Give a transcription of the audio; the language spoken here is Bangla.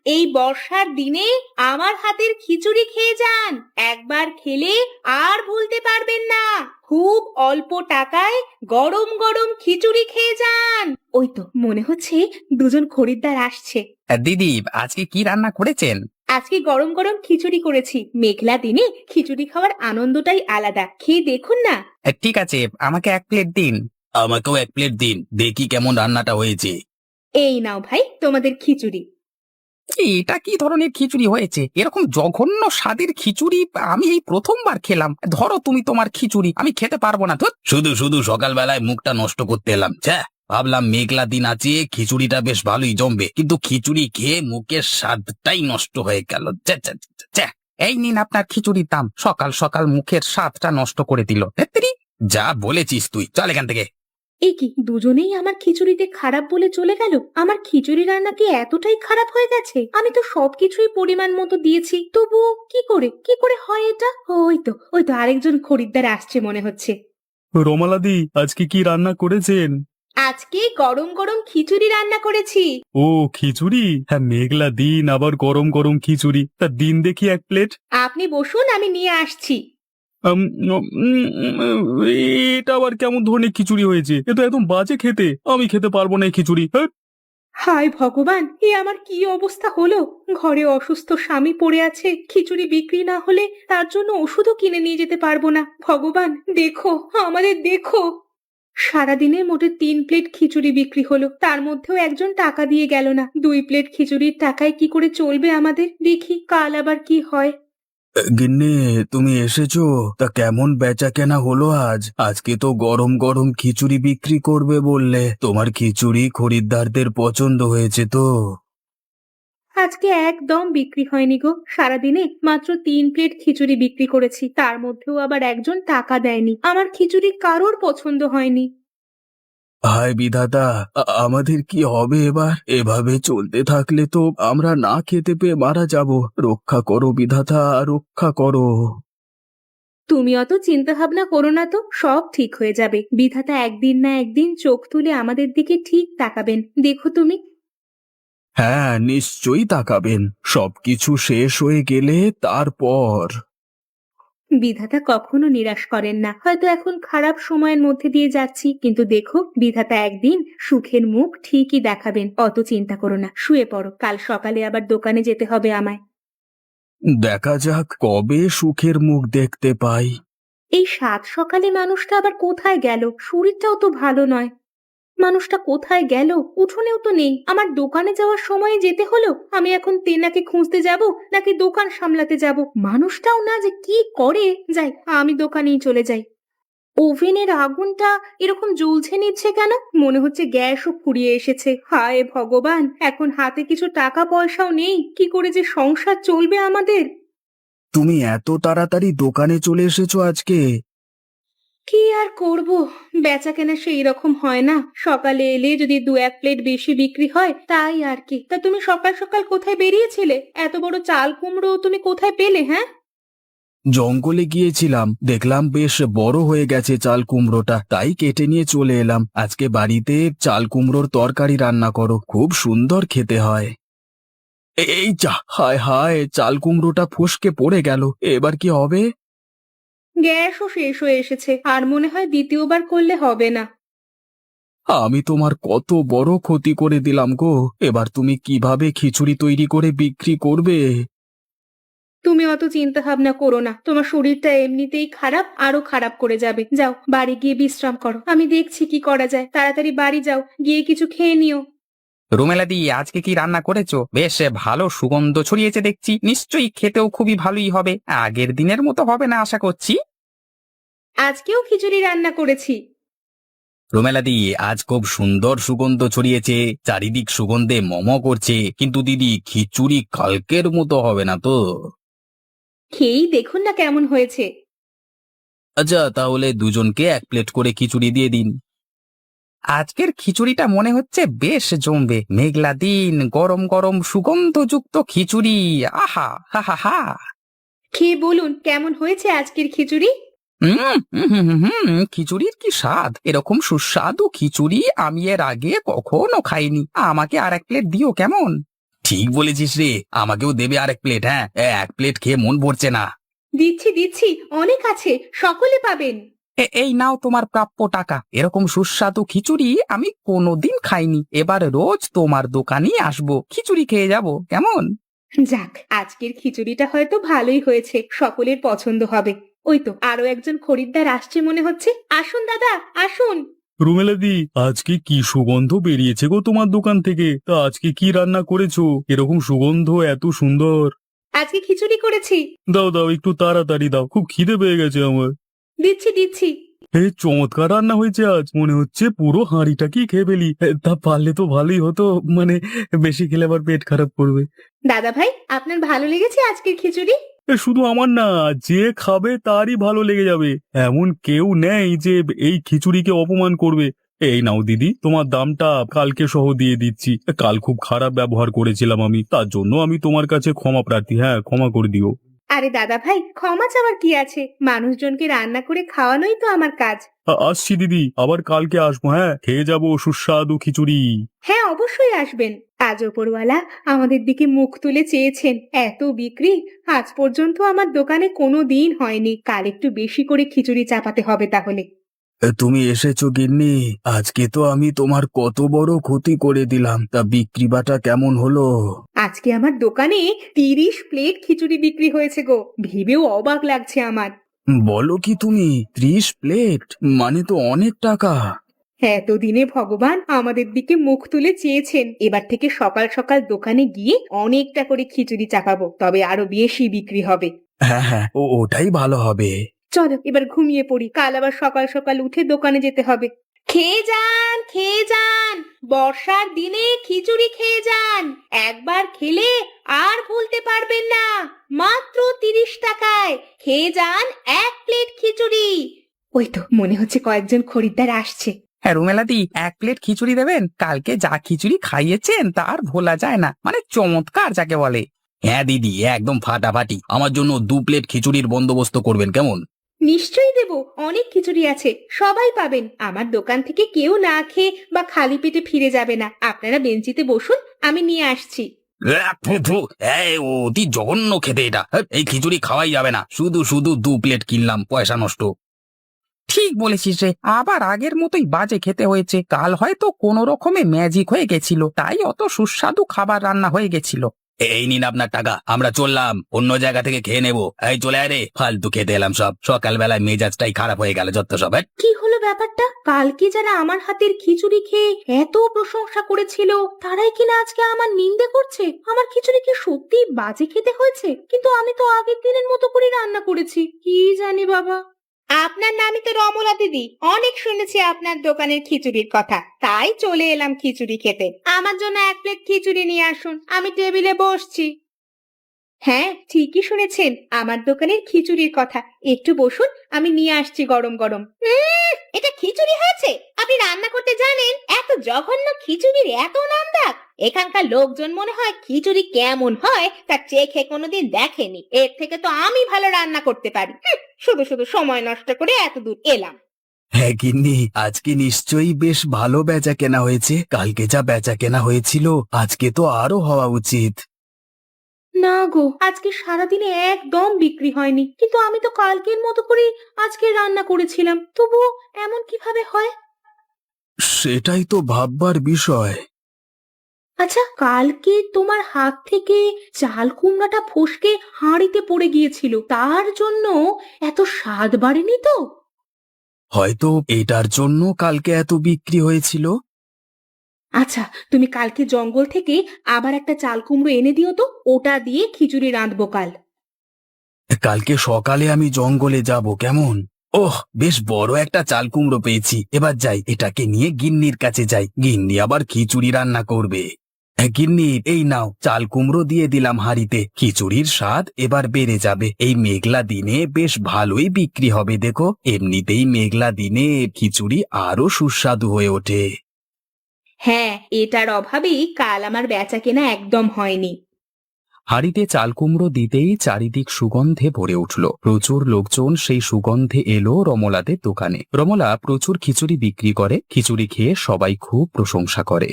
এই বর্ষার দিনে আমার হাতের খিচুড়ি খেয়ে যান। একবার খেলে আর ভুলতে পারবেন না। খুব অল্প টাকায় গরম গরম খিচুড়ি খেয়ে যান। ওই তো মনে হচ্ছে দুজন খরিদ্দার আসছে। দিদি, আজকে কি রান্না করেছেন? আজকে গরম গরম খিচুড়ি করেছি। মেঘলা দিনে খিচুড়ি খাওয়ার আনন্দটাই আলাদা, খেয়ে দেখুন না। ঠিক আছে, আমাকে 1 প্লেট দিন। আমাকেও 1 প্লেট দিন, দেখি কেমন রান্নাটা হয়েছে। এই নাও ভাই তোমাদের খিচুড়ি। এটা কি ধরনের খিচুড়ি হয়েছে? এরকম জঘন্য স্বাদের খিচুড়ি আমি এই প্রথমবার খেলাম। ধরো তুমি তোমার খিচুড়ি, আমি খেতে পারবো না। শুধু শুধু সকালবেলায় মুখটা নষ্ট করতে এলাম। ভাবলাম মেঘলা দিন আছে, খিচুড়িটা বেশ ভালোই জমবে, কিন্তু খিচুড়ি খেয়ে মুখের স্বাদটাই নষ্ট হয়ে গেল। এই নিন আপনার খিচুড়ির দাম। সকাল সকাল মুখের স্বাদটা নষ্ট করে দিল। ধ্যাত্তেরি, যা বলেছিস তুই, চল এখান থেকে। এ কি, দুজনেই আমার খিচুড়িতে খারাপ বলে চলে গেল? আমার খিচুড়ি রান্না কি এতটাই খারাপ হয়ে গেছে? আমি তো সবকিছুই পরিমাণ মতো দিয়েছি, তবুও কি করে হয় এটা? ওই তো আরেকজন খরিদ্দার আসছে মনে হচ্ছে। রমালাদি, আজকে কি রান্না করেছেন? আজকে গরম গরম খিচুড়ি রান্না করেছি। ও, খিচুড়ি? হ্যাঁ, মেঘলা দিন আবার গরম গরম খিচুড়ি। তা দিন দেখি 1 প্লেট। আপনি বসুন, আমি নিয়ে আসছি। উম, এটা আবার কেমন ধরনের খিচুড়ি হয়েছে? এ তো একদম বাজে খেতে। আমি খেতে পারবো না এই খিচুড়ি। হ্যাঁ। হায় ভগবান, এ আমার কি অবস্থা হলো! ঘরে অসুস্থ স্বামী পড়ে আছে, খিচুড়ি বিক্রি না হলে তার জন্য ওষুধও কিনে নিয়ে যেতে পারবো না। ভগবান দেখো, আমাদের দেখো। সারাদিনে মোটে 3 প্লেট খিচুড়ি বিক্রি হলো, তার মধ্যেও একজন টাকা দিয়ে গেল না। 2 প্লেট খিচুড়ির টাকায় কি করে চলবে আমাদের? দেখি কাল আবার কি হয়। গিন্নি, তুমি এসেছো? তা কেমন বেচা কেনা হলো আজ? আজকে তো গরম গরম খিচুড়ি বিক্রি করবে বললে। তোমার খিচুড়ি খরিদ্দারদের পছন্দ হয়েছে তো? আজকে একদম বিক্রি হয়নি গো। সারাদিনে মাত্র 3 প্লেট খিচুড়ি বিক্রি করেছি, তার মধ্যেও আবার একজন টাকা দেয়নি। আমার খিচুড়ি কারোর পছন্দ হয়নি। হায় বিধাতা, আমাদের কি হবে এবার? এভাবে চলতে থাকলে তো আমরা না খেতে পেয়ে মারা যাব। রক্ষা করো বিধাতা, রক্ষা করো। তুমি অত চিন্তা ভাবনা করো না তো, সব ঠিক হয়ে যাবে। বিধাতা একদিন না একদিন চোখ তুলে আমাদের দিকে ঠিক তাকাবেন, দেখো তুমি। হ্যাঁ, নিশ্চয়ই তাকাবেন। সবকিছু শেষ হয়ে গেলে তারপর। বিধাতা কখনো নিরাশ করেন না। হয়তো এখন খারাপ সময়ের মধ্যে দিয়ে যাচ্ছি, কিন্তু দেখো বিধাতা একদিন সুখের মুখ ঠিকই দেখাবেন। অত চিন্তা করো না, শুয়ে পড়ো। কাল সকালে আবার দোকানে যেতে হবে আমায়। দেখা যাক কবে সুখের মুখ দেখতে পাই। এই সাত সকালে মানুষটা আবার কোথায় গেল? শরীরটাও তো ভালো নয়। মানুষটা কোথায় গেল? উঠোনেও তো নেই। আমার দোকানে যাওয়ার সময় যেতে হলো। আমি এখন তেনাকে খুঁজতে যাব নাকি দোকান সামলাতে যাব? মানুষটাও না যে কি করে। যাই, আমি দোকানেই চলে যাই। ওভেনের আগুনটা এরকম জ্বলছে নিচ্ছে কেন? মনে হচ্ছে গ্যাসও ফুরিয়ে এসেছে। হায় ভগবান, এখন হাতে কিছু টাকা পয়সাও নেই। কি করে যে সংসার চলবে আমাদের! তুমি এত তাড়াতাড়ি দোকানে চলে এসেছো আজকে? কি আর করব, বেচা কেনা সেই রকম হয় না। সকালে এলে যদি 2-1 প্লেট বেশি বিক্রি হয় তাই আর কি। তা তুমি সকাল সকাল কোথায় বেরিয়েছিলে? এত বড় চাল কুমড়ো তুমি কোথায় পেলে? হ্যাঁ, জঙ্গলে গিয়েছিলাম, দেখলাম বেশ বড় হয়ে গেছে চাল কুমড়োটা, তাই কেটে নিয়ে চলে এলাম। আজকে বাড়িতে চাল কুমড়োর তরকারি রান্না করো, খুব সুন্দর খেতে হয়। এই যা, হায় হায়, চাল কুমড়োটা ফসকে পড়ে গেল। এবার কি হবে? গ্যাসও শেষ হয়ে এসেছে, আর মনে হয় দ্বিতীয়বার করলে হবে না। আমি তোমার কত বড় ক্ষতি করে দিলাম গো। এবার তুমি কিভাবে খিচুড়ি তৈরি করে বিক্রি করবে? তুমি অত চিন্তা ভাবনা করো না, তোমার শরীরটা এমনিতেই খারাপ, আরো খারাপ করে যাবে। যাও, বাড়ি গিয়ে বিশ্রাম করো, আমি দেখছি কি করা যায়। তাড়াতাড়ি বাড়ি যাও, গিয়ে কিছু খেয়ে নিও। রুমেলাদি, আজকে কি রান্না করেছো? বেশ ভালো সুগন্ধ ছড়িয়েছে দেখছি। নিশ্চয়ই খেতেও খুবই ভালোই হবে। আগের দিনের মতো হবে না আশা করছি। আজকেও খিচুড়ি রান্না করেছি। রুমেলাদি, আজ খুব সুন্দর সুগন্ধ ছড়িয়েছে, চারিদিক সুগন্ধে মম করছে। কিন্তু দিদি, খিচুড়ি কালকের মতো হবে না তো? খেয়েই দেখুন না কেমন হয়েছে। আচ্ছা, তাহলে দুজনকে 1 প্লেট করে খিচুড়ি দিয়ে দিন। আজকের খিচুড়িটা মনে হচ্ছে বেশ জমবে। মেঘলা দিন, গরম গরম সুগন্ধযুক্ত খিচুড়ি। আহা, হা হা হা। খেয়ে বলুন কেমন হয়েছে আজকের খিচুড়ি। খিচুড়ির কি স্বাদ! এরকম সুস্বাদু খিচুড়ি আমি এর আগে কখনো খাইনি। আমাকে আর 1 প্লেট দিও কেমন? ঠিক বলেছিস রে, আমাকেও দেবে আরেক প্লেট। হ্যাঁ, এক প্লেট খেয়ে মন ভরছে না। দিচ্ছি দিচ্ছি, অনেক আছে, সকলে পাবেন। এই নাও তোমার প্রাপ্য টাকা। এরকম সুস্বাদু খিচুড়ি আমি কোনোদিন খাইনি। এবার রোজ তোমার দোকানেই আসবো, খিচুড়ি খেয়ে যাব, কেমন? যাক, আজকের খিচুড়িটা হয়তো ভালোই হয়েছে, সকলের পছন্দ হবে। ওই তো আরো একজন খরিদ্দার আসছে মনে হচ্ছে। আসুন দাদা, আসুন। রুমেলাদি, আজকে কি সুগন্ধ বেরিয়েছে গো তোমার দোকান থেকে। তা আজকে কি রান্না করেছো? এরকম সুগন্ধ এত সুন্দর। আজকে খিচুড়ি করেছি। দাও দাও, একটু তাড়াতাড়ি দাও, খুব খিদে পেয়ে গেছে আমার। দিচ্ছি দিচ্ছি। চমৎকার রান্না হয়েছে আজ, মনে হচ্ছে পুরো হাঁড়িটাকেই খেয়ে ফেলি। তা পারলে তো ভালোই হতো, মানে বেশি খেলে আবার পেট খারাপ করবে। দাদা ভাই, আপনার ভালো লেগেছে আজকের খিচুড়ি? শুধু আমার না, যে খাবে তারই ভালো লেগে যাবে। এমন কেউ নেই যে এই খিচুড়িকে অপমান করবে। এই নাও দিদি, তোমার দামটা কালকে সহ দিয়ে দিচ্ছি। কাল খুব খারাপ ব্যবহার করেছিলাম আমি, তার জন্য আমি তোমার কাছে ক্ষমা প্রার্থী। হ্যাঁ, ক্ষমা করে দিও। আরে দাদা ভাই, ক্ষমা চাওয়ার কি আছে? মানুষজনকে রান্না করে খাওয়ানোই তো আমার কাজ। আসছি দিদি, আবার কালকে আসবো। হ্যাঁ, খেয়ে যাবো সুস্বাদু খিচুড়ি। হ্যাঁ, অবশ্যই আসবেন। আজ ওপরওয়ালা আমাদের দিকে মুখ তুলে চেয়েছেন, এত বিক্রি আজ পর্যন্ত আমার দোকানে কোনো দিন হয়নি। কাল একটু বেশি করে খিচুড়ি চাপাতে হবে তাহলে। তুমি এসেছো গিন্নি, আজকে তো আমি তোমার কত বড় ক্ষতি করে দিলাম। তা বিক্রি বাটা কেমন হলো? আজকে আমার দোকানে 30 প্লেট খিচুড়ি বিক্রি হয়েছে গো, ভেবেও অবাক লাগছে আমার। বলো কি তুমি, 30 প্লেট? মানে তো অনেক টাকা। এতদিনে ভগবান আমাদের দিকে মুখ তুলে চেয়েছেন, এবার থেকে সকাল সকাল দোকানে গিয়ে অনেকটা করে খিচুড়ি চাপাবো, তবে আরো বেশি বিক্রি হবে। হ্যাঁ হ্যাঁ, ওটাই ভালো হবে। চলো এবার ঘুমিয়ে পড়ি, কাল আবার সকাল সকাল উঠে দোকানে যেতে হবে। খেয়ে যান, খেয়ে যান, বর্ষার দিনে খিচুড়ি খেয়ে যান। একবার খেলে আর ভুলতে পারবেন না। মাত্র 30 টাকায় খেয়ে যান 1 প্লেট খিচুড়ি। ওই তো মনে হচ্ছে কয়েকজন খরিদ্দার আসছে। হ্যাঁ রুমেলাদি, এক প্লেট খিচুড়ি দেবেন? কালকে যা খিচুড়ি খাইয়েছেন তার ভোলা যায় না, মানে চমৎকার যাকে বলে। হ্যাঁ দিদি, একদম ফাটাফাটি। আমার জন্য 2 প্লেট খিচুড়ির বন্দোবস্ত করবেন, কেমন? নিশ্চয়ই দেব, অনেক খিচুড়ি আছে, সবাই পাবেন। আমার দোকান থেকে কেউ না খেয়ে বা খালি পেটে ফিরে যাবে না। আপনারা বেঞ্চিতে বসুন, আমি নিয়ে আসছি। থু, থু, অতি জঘন্য খেতে এটা। এই খিচুড়ি খাওয়াই যাবে না, শুধু শুধু 2 প্লেট কিনলাম, পয়সা নষ্ট। ঠিক বলেছিস রে, আবার আগের মতোই বাজে খেতে হয়েছে। কাল হয়তো কোনো রকমে ম্যাজিক হয়ে গেছিল, তাই অত সুস্বাদু খাবার রান্না হয়ে গেছিল। এই নিন আপনার টাকা, আমরা চললাম, অন্য জায়গা থেকে খেয়ে নেবো। এই চলে আয় রে, ফালতু খেতে এলাম সব। সকালবেলায় মেজাজটাই খারাপ হয়ে গেল যত সব। কি হলো ব্যাপারটা? কালকে যারা আমার হাতের খিচুড়ি খেয়ে এত প্রশংসা করেছিল, তারাই কিনা আজকে আমার নিন্দে করছে। আমার খিচুড়ি কি সত্যি বাজে খেতে হয়েছে? কিন্তু আমি তো আগের দিনের মতো করে রান্না করেছি, কি জানি বাবা। আপনার নামই তো রমলা দিদি, অনেক শুনেছি আপনার দোকানের খিচুড়ির কথা, তাই চলে এলাম খিচুড়ি খেতে। আমার জন্য 1 প্লেট খিচুড়ি নিয়ে আসুন, আমি টেবিলে বসছি। হ্যাঁ, ঠিকই শুনেছেন, আমার দোকানের খিচুড়ির কথা। একটু বসুন, আমি নিয়ে আসছি গরম গরম। এটা খিচুড়ি হয়েছে? আপনি রান্না করতে জানেন? এত জঘন্য খিচুড়ির এত নাম ডাক! এখানকার লোকজন মনে হয় খিচুড়ি কেমন হয় তা চেখে কোনোদিন দেখেনি। এর থেকে তো আমি ভালো রান্না করতে পারি। শুধু শুধু সময় নষ্ট করে এত দূর এলাম। হ্যাঁ গিন্নি, আজকে নিশ্চয়ই বেশ ভালো বেচা কেনা হয়েছে। কালকে যা বেচা কেনা হয়েছিল, আজকে তো আরো হওয়া উচিত। না গো, আজকে সারাদিনে একদম বিক্রি হয়নি, কিন্তু আমি তো কালকের মতো করে আজকে রান্না করেছিলাম, তবুও এমন কিভাবে হয়? সেটাই তো ভাববার বিষয়। আচ্ছা, কালকে তোমার হাত থেকে চাল কুমড়াটা ফসকে হাঁড়িতে পড়ে গিয়েছিল, তার জন্য এত স্বাদ বাড়েনি তো? হয়তো এটার জন্য কালকে এত বিক্রি হয়েছিল। আচ্ছা, তুমি কালকে জঙ্গল থেকে আবার একটা চাল কুমড়ো এনে দিও তো, ওটা দিয়ে খিচুড়ি রাঁধবো কাল। কালকে সকালে আমি জঙ্গলে যাব, কেমন? ওহ, বেশ বড় একটা চাল কুমড়ো পেয়েছি। এবার যাই, এটাকে নিয়ে গিন্নির কাছে যাই, গিন্নি আবার খিচুড়ি রান্না করবে। গিন্নি, এই নাও, চাল কুমড়ো দিয়ে দিলাম হাঁড়িতে। খিচুড়ির স্বাদ এবার বেড়ে যাবে। এই মেঘলা দিনে বেশ ভালোই বিক্রি হবে দেখো। এমনিতেই মেঘলা দিনে খিচুড়ি আরো সুস্বাদু হয়ে ওঠে। হ্যাঁ, এটার অভাবেই কাল আমার বেচা কেনা একদম হয়নি। হাঁড়িতে চাল কুমড়ো দিতেই চারিদিক সুগন্ধে ভরে উঠল। প্রচুর লোকজন সেই সুগন্ধে এলো রমলাদের দোকানে। রমলা প্রচুর খিচুড়ি বিক্রি করে, খিচুড়ি খেয়ে সবাই খুব প্রশংসা করে।